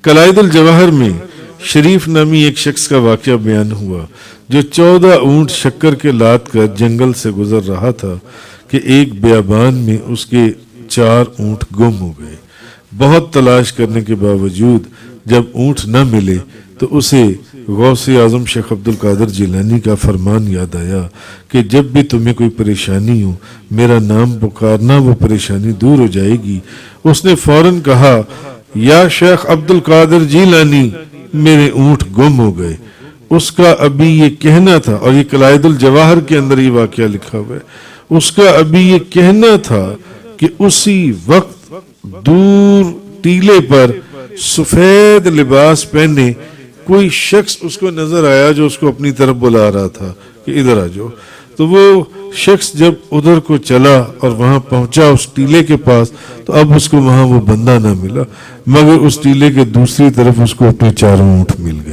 قلائد الجواہر میں شریف نامی ایک شخص کا واقعہ بیان ہوا جو 14 اونٹ شکر کے لاد کر جنگل سے گزر رہا تھا کہ ایک بیابان میں اس کے 4 اونٹ گم ہو گئے۔ بہت تلاش کرنے کے باوجود جب اونٹ نہ ملے تو اسے غوث اعظم شیخ عبد القادر جیلانی کا فرمان یاد آیا کہ جب بھی تمہیں کوئی پریشانی ہو میرا نام پکارنا، وہ پریشانی دور ہو جائے گی۔ اس نے فوراً کہا یا شیخ عبد القادر جیلانی میرے اونٹ گم ہو گئے۔ اس کا ابھی یہ کہنا تھا، اور یہ قلائد الجواہر کے اندر یہ واقعہ لکھا ہوا ہے، اس کا ابھی یہ کہنا تھا کہ اسی وقت دور ٹیلے پر سفید لباس پہنے کوئی شخص اس کو نظر آیا جو اس کو اپنی طرف بلا رہا تھا کہ ادھر آ جاؤ۔ تو وہ شخص جب ادھر کو چلا اور وہاں پہنچا اس ٹیلے کے پاس تو اب اس کو وہاں وہ بندہ نہ ملا، مگر اس ٹیلے کے دوسری طرف اس کو اپنے 4 اونٹ مل گئے۔